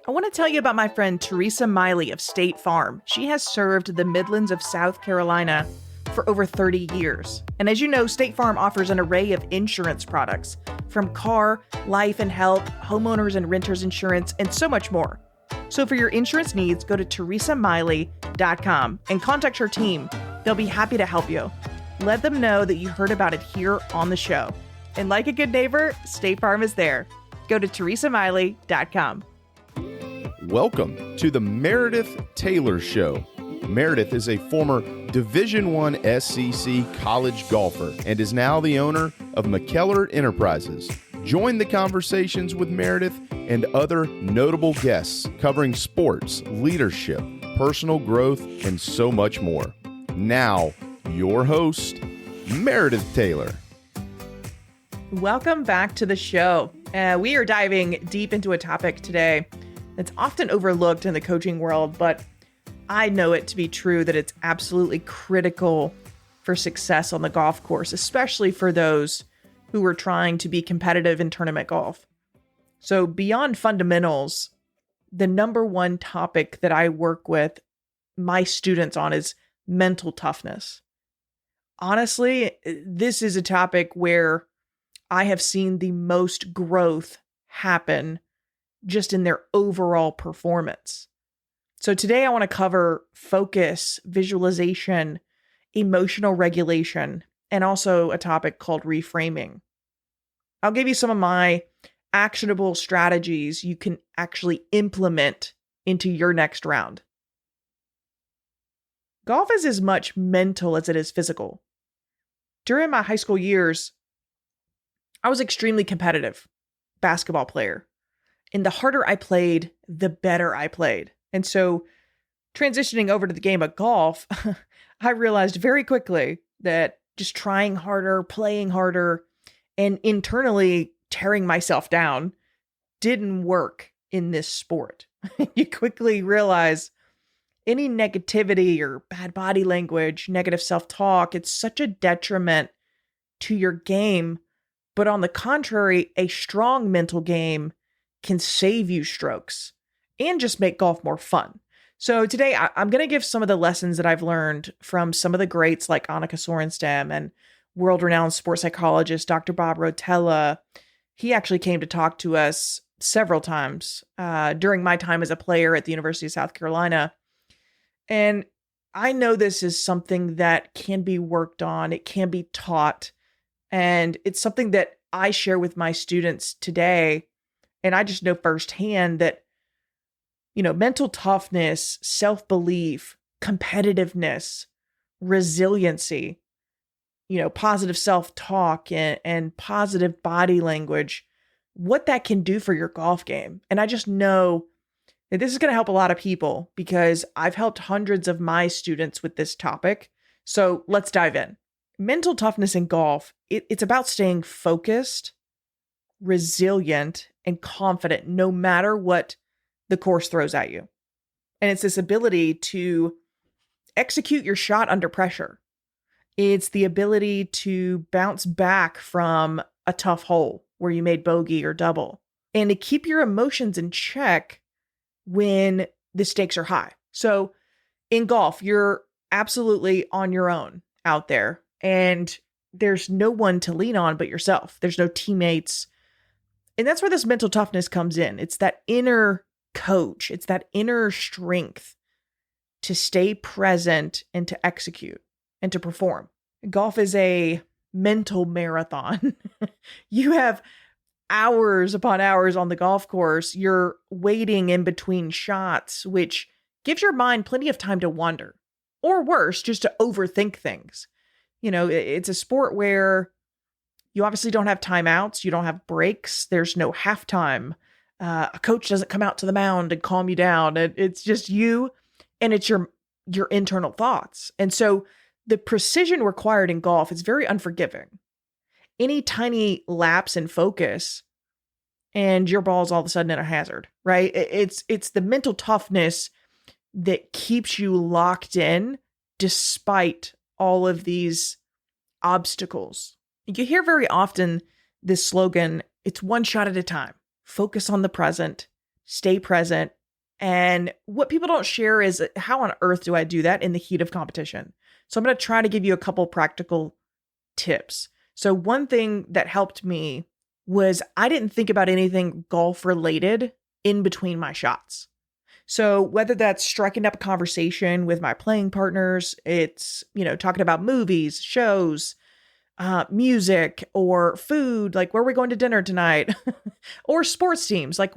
I want to tell you about my friend Teresa Miley of State Farm. She has served the Midlands of South Carolina for over 30 years. And as you know, State Farm offers an array of insurance products, from car, life and health, homeowners and renters insurance, and so much more. So for your insurance needs, go to teresamiley.com and contact her team. They'll be happy to help you. Let them know that you heard about it here on the show. And like a good neighbor, State Farm is there. Go to teresamiley.com. Welcome to the Meredith Taylor Show. Meredith is a former Division I SEC college golfer and is now the owner of McKellar Enterprises. Join the conversations with Meredith and other notable guests covering sports, leadership, personal growth, and so much more. Now, your host, Meredith Taylor. Welcome back to the show. We are diving deep into a topic today that's often overlooked in the coaching world, but I know it to be true that it's absolutely critical for success on the golf course, especially for those who are trying to be competitive in tournament golf. So beyond fundamentals, the number one topic that I work with my students on is mental toughness. Honestly, this is a topic where I have seen the most growth happen just in their overall performance. So today I want to cover focus, visualization, emotional regulation, and also a topic called reframing. I'll give you some of my actionable strategies you can actually implement into your next round. Golf is as much mental as it is physical. During my high school years, I was extremely competitive basketball player. And the harder I played, the better I played. And so transitioning over to the game of golf, I realized very quickly that just trying harder, playing harder, and internally tearing myself down didn't work in this sport. You quickly realize any negativity or bad body language, negative self-talk, it's such a detriment to your game. But on the contrary, a strong mental game can save you strokes and just make golf more fun. So today I'm going to give some of the lessons that I've learned from some of the greats like Annika Sorenstam and world-renowned sports psychologist Dr. Bob Rotella. He actually came to talk to us several times during my time as a player at the University of South Carolina. And I know this is something that can be worked on. It can be taught. And it's something that I share with my students today. And I just know firsthand that, mental toughness, self-belief, competitiveness, resiliency, positive self-talk and positive body language, what that can do for your golf game. And I just know that this is going to help a lot of people because I've helped hundreds of my students with this topic. So let's dive in. Mental toughness in golf, it's about staying focused, resilient, and confident no matter what the course throws at you. And it's this ability to execute your shot under pressure. It's the ability to bounce back from a tough hole where you made bogey or double, and to keep your emotions in check when the stakes are high. So in golf, you're absolutely on your own out there. And there's no one to lean on but yourself. There's no teammates. And that's where this mental toughness comes in. It's that inner coach. It's that inner strength to stay present and to execute and to perform. Golf is a mental marathon. You have hours upon hours on the golf course. You're waiting in between shots, which gives your mind plenty of time to wander. Or worse, just to overthink things. It's a sport where you obviously don't have timeouts. You don't have breaks. There's no halftime. A coach doesn't come out to the mound and calm you down. It's just you and it's your internal thoughts. And so the precision required in golf is very unforgiving. Any tiny lapse in focus and your ball's all of a sudden in a hazard, right? It's the mental toughness that keeps you locked in despite all of these obstacles. You hear very often this slogan, it's one shot at a time. Focus on the present, stay present, And what people don't share is how on earth do I do that in the heat of competition? So I'm going to try to give you a couple practical tips. So one thing that helped me was I didn't think about anything golf related in between my shots. So whether that's striking up a conversation with my playing partners, it's, talking about movies, shows, music, or food, like where are we going to dinner tonight, or sports teams, like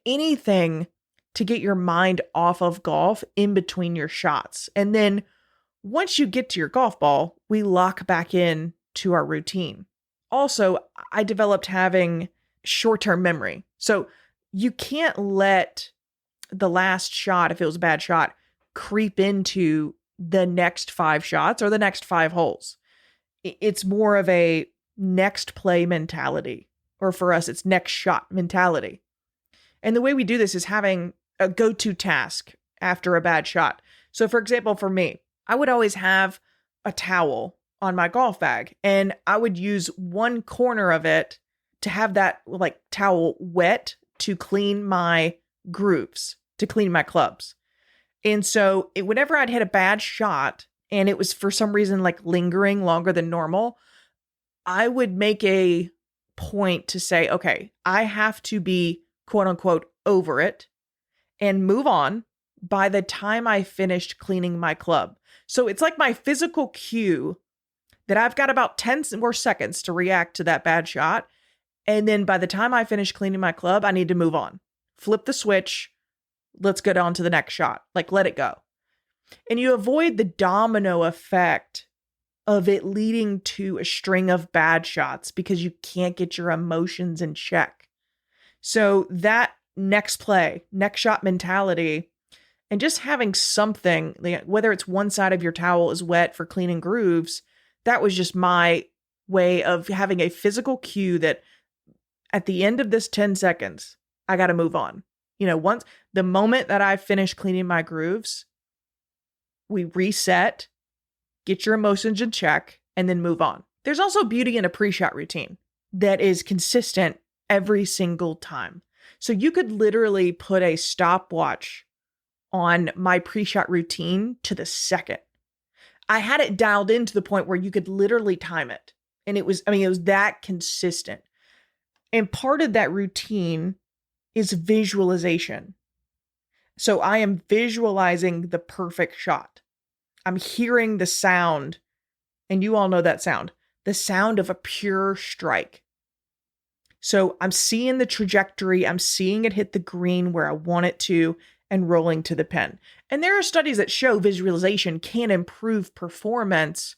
anything to get your mind off of golf in between your shots. And then once you get to your golf ball, we lock back in to our routine. Also, I developed having short-term memory. So you can't let the last shot, if it was a bad shot, creep into the next 5 shots or the next 5 holes. It's more of a next play mentality, or for us, it's next shot mentality. And the way we do this is having a go-to task after a bad shot. So for example, for me, I would always have a towel on my golf bag, and I would use one corner of it to have that towel wet to clean my grooves, to clean my clubs. And so whenever I'd hit a bad shot and it was for some reason lingering longer than normal, I would make a point to say, okay, I have to be quote unquote over it and move on by the time I finished cleaning my club. So it's like my physical cue that I've got about 10 more seconds to react to that bad shot. And then by the time I finish cleaning my club, I need to move on. Flip the switch. Let's get on to the next shot. Let it go. And you avoid the domino effect of it leading to a string of bad shots because you can't get your emotions in check. So that next play, next shot mentality, and just having something, whether it's one side of your towel is wet for cleaning grooves, that was just my way of having a physical cue that at the end of this 10 seconds, I got to move on. Once the moment that I finish cleaning my grooves, we reset, get your emotions in check, and then move on. There's also beauty in a pre-shot routine that is consistent every single time. So you could literally put a stopwatch on my pre-shot routine to the second. I had it dialed in to the point where you could literally time it. And it was that consistent. And part of that routine is visualization. So I am visualizing the perfect shot. I'm hearing the sound, and you all know that sound, the sound of a pure strike. So I'm seeing the trajectory, I'm seeing it hit the green where I want it to, and rolling to the pin. And there are studies that show visualization can improve performance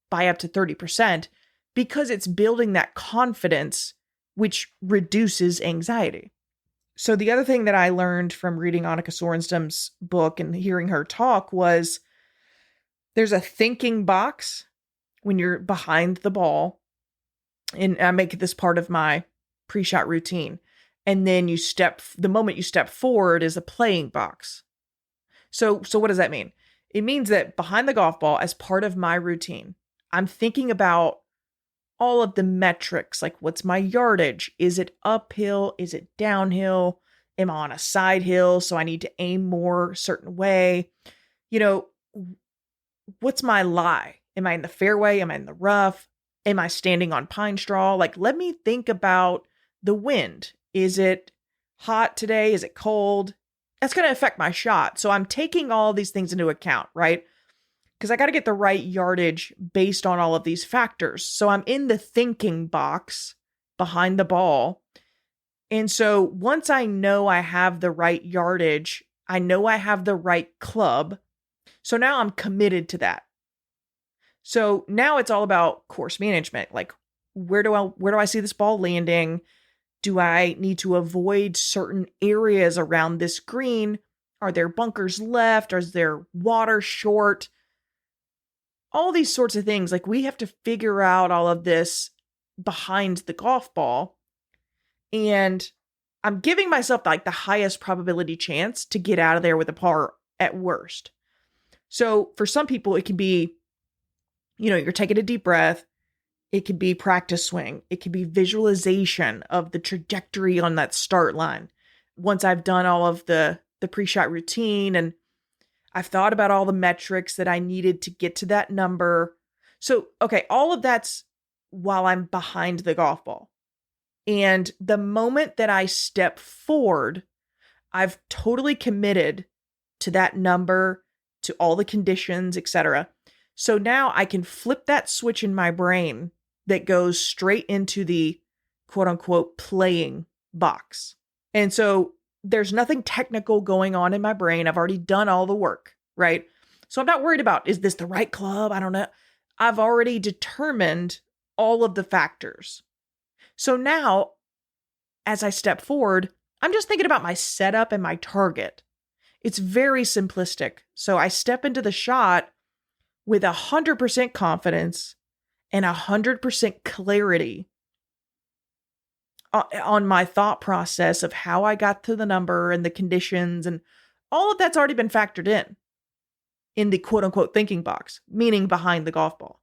by up to 30% because it's building that confidence, which reduces anxiety. So the other thing that I learned from reading Annika Sorenstam's book and hearing her talk was there's a thinking box when you're behind the ball. And I make this part of my pre-shot routine. And then the moment you step forward is a playing box. So what does that mean? It means that behind the golf ball, as part of my routine, I'm thinking about all of the metrics, like what's my yardage? Is it uphill? Is it downhill? Am I on a side hill? So I need to aim more a certain way. What's my lie? Am I in the fairway? Am I in the rough? Am I standing on pine straw? Let me think about the wind. Is it hot today? Is it cold? That's going to affect my shot. So I'm taking all these things into account, right? Because I got to get the right yardage based on all of these factors. So I'm in the thinking box behind the ball. And so once I know I have the right yardage, I know I have the right club. So now I'm committed to that. So now it's all about course management. Where do I see this ball landing? Do I need to avoid certain areas around this green? Are there bunkers left? Is there water short? All these sorts of things. We have to figure out all of this behind the golf ball. And I'm giving myself the highest probability chance to get out of there with a par at worst. So for some people, it can be, you're taking a deep breath. It could be practice swing. It could be visualization of the trajectory on that start line. once I've done all of the pre-shot routine and I've thought about all the metrics that I needed to get to that number. So, okay, all of that's while I'm behind the golf ball. And the moment that I step forward, I've totally committed to that number, to all the conditions, etc. So now I can flip that switch in my brain that goes straight into the quote unquote playing box. And so there's nothing technical going on in my brain. I've already done all the work, right? So I'm not worried about, is this the right club? I don't know. I've already determined all of the factors. So now, as I step forward, I'm just thinking about my setup and my target. It's very simplistic. So I step into the shot with 100% confidence and 100% clarity on my thought process of how I got to the number and the conditions, and all of that's already been factored in the quote unquote thinking box, meaning behind the golf ball.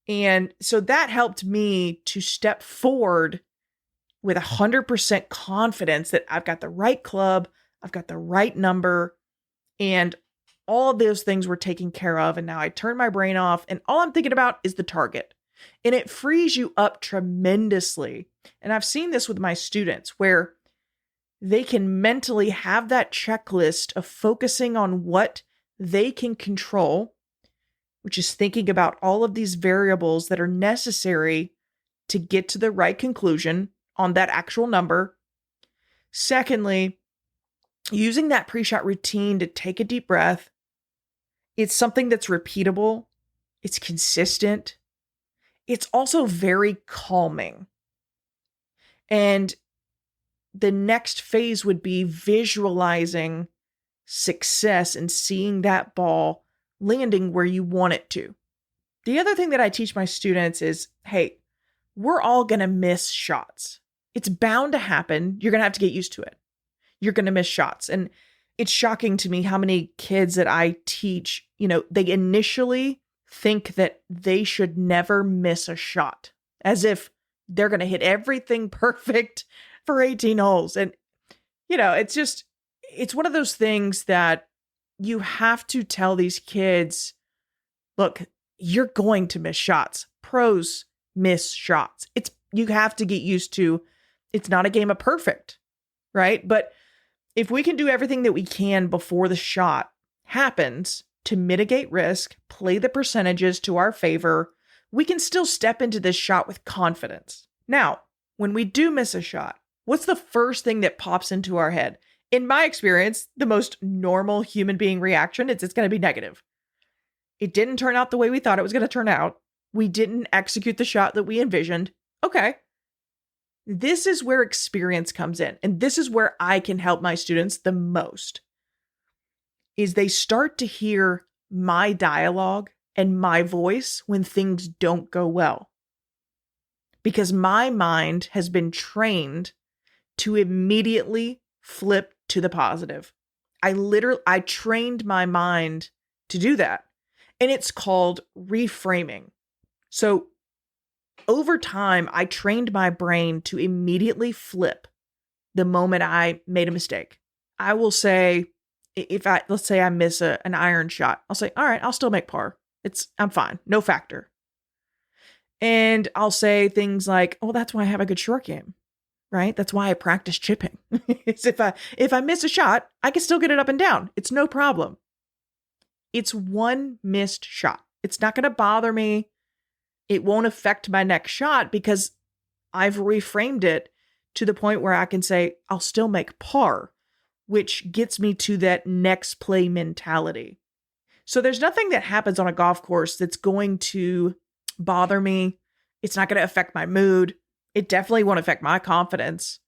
And so that helped me to step forward with 100% confidence that I've got the right club, I've got the right number, and all of those things were taken care of. And now I turn my brain off and all I'm thinking about is the target. And it frees you up tremendously. And I've seen this with my students where they can mentally have that checklist of focusing on what they can control, which is thinking about all of these variables that are necessary to get to the right conclusion on that actual number. Secondly, using that pre-shot routine to take a deep breath. It's something that's repeatable. It's consistent. It's also very calming. And the next phase would be visualizing success and seeing that ball landing where you want it to. The other thing that I teach my students is, hey, we're all going to miss shots. It's bound to happen. You're going to have to get used to it. You're going to miss shots. And it's shocking to me how many kids that I teach, they initially think that they should never miss a shot, as if they're going to hit everything perfect for 18 holes. And, it's one of those things that you have to tell these kids, look, you're going to miss shots. Pros miss shots. You have to get used to, it's not a game of perfect, right? But if we can do everything that we can before the shot happens to mitigate risk, play the percentages to our favor, we can still step into this shot with confidence. Now, when we do miss a shot, what's the first thing that pops into our head? In my experience, the most normal human being reaction is it's going to be negative. It didn't turn out the way we thought it was going to turn out. We didn't execute the shot that we envisioned. Okay. This is where experience comes in. And this is where I can help my students the most, is they start to hear my dialogue and my voice when things don't go well. Because my mind has been trained to immediately flip to the positive. I trained my mind to do that. And it's called reframing. So over time, I trained my brain to immediately flip the moment I made a mistake. I will say, let's say I miss an iron shot, I'll say, all right, I'll still make par. I'm fine. No factor. And I'll say things like, oh, that's why I have a good short game, right? That's why I practice chipping. It's if I miss a shot, I can still get it up and down. It's no problem. It's one missed shot. It's not going to bother me. It won't affect my next shot because I've reframed it to the point where I can say, I'll still make par, which gets me to that next play mentality. So there's nothing that happens on a golf course that's going to bother me. It's not going to affect my mood. It definitely won't affect my confidence.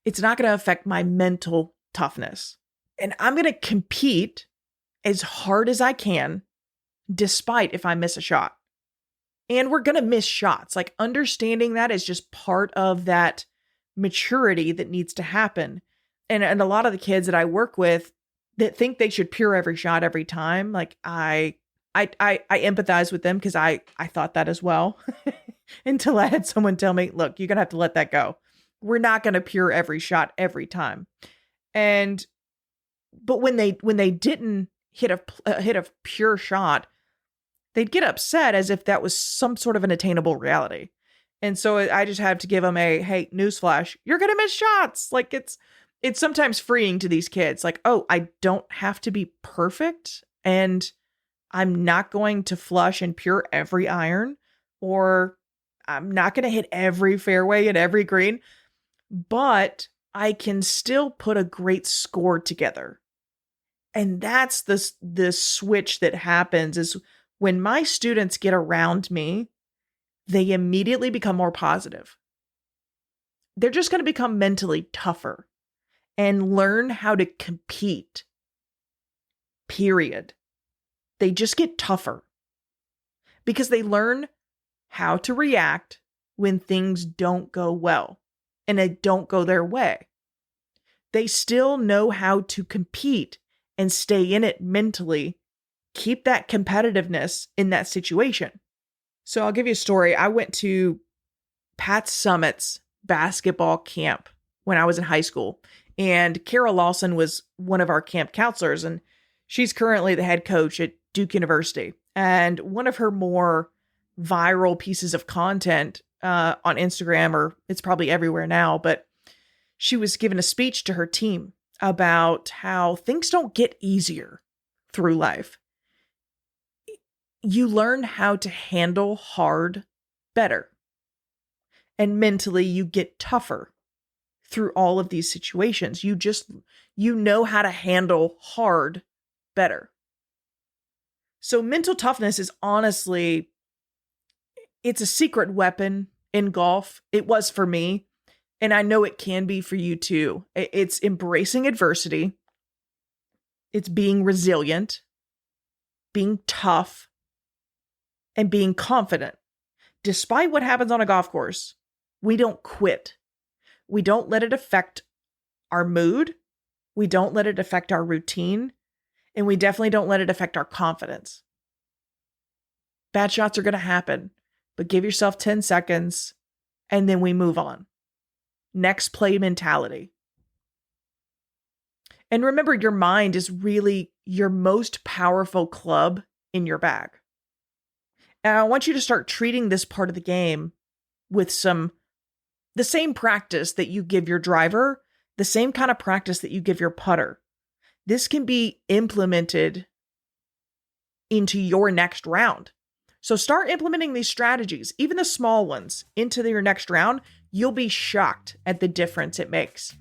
It's not going to affect my mental toughness. And I'm going to compete as hard as I can, despite if I miss a shot. And we're going to miss shots. Like, understanding that is just part of that maturity that needs to happen. And a lot of the kids that I work with that think they should pure every shot every time, like I empathize with them because I thought that as well until I had someone tell me, look, you're going to have to let that go. We're not going to pure every shot every time. And but when they didn't hit a pure shot, they'd get upset as if that was some sort of an attainable reality. And so I just have to give them hey, newsflash, you're going to miss shots. Like it's sometimes freeing to these kids. Like, oh, I don't have to be perfect, and I'm not going to flush and pure every iron, or I'm not going to hit every fairway and every green, but I can still put a great score together. And that's the switch that happens is when my students get around me, they immediately become more positive. They're just going to become mentally tougher and learn how to compete. Period. They just get tougher because they learn how to react when things don't go well and they don't go their way. They still know how to compete and stay in it mentally, keep that competitiveness in that situation. So I'll give you a story. I went to Pat Summit's basketball camp when I was in high school, and Kara Lawson was one of our camp counselors, and she's currently the head coach at Duke University. And one of her more viral pieces of content on Instagram, or it's probably everywhere now, but she was giving a speech to her team about how things don't get easier through life. You learn how to handle hard better. And mentally, you get tougher through all of these situations. You know how to handle hard better. So mental toughness is honestly, it's a secret weapon in golf. It was for me. And I know it can be for you too. It's embracing adversity. It's being resilient, being tough, and being confident. Despite what happens on a golf course, we don't quit. We don't let it affect our mood. We don't let it affect our routine. And we definitely don't let it affect our confidence. Bad shots are going to happen, but give yourself 10 seconds and then we move on. Next play mentality. And remember, your mind is really your most powerful club in your bag. And I want you to start treating this part of the game with the same practice that you give your driver, the same kind of practice that you give your putter. This can be implemented into your next round. So start implementing these strategies, even the small ones, into your next round. You'll be shocked at the difference it makes.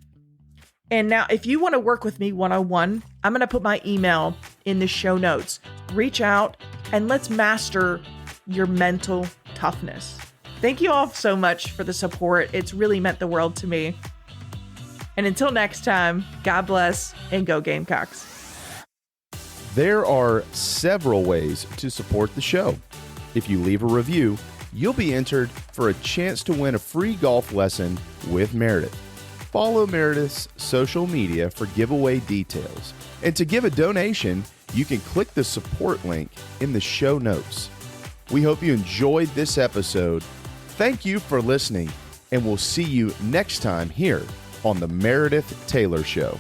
And now, if you want to work with me one-on-one, I'm going to put my email in the show notes. Reach out and let's master your mental toughness. Thank you all so much for the support. It's really meant the world to me. And until next time, God bless and go Gamecocks. There are several ways to support the show. If you leave a review, you'll be entered for a chance to win a free golf lesson with Meredith. Follow Meredith's social media for giveaway details. And to give a donation, you can click the support link in the show notes. We hope you enjoyed this episode. Thank you for listening, and we'll see you next time here on the Meredith Taylor Show.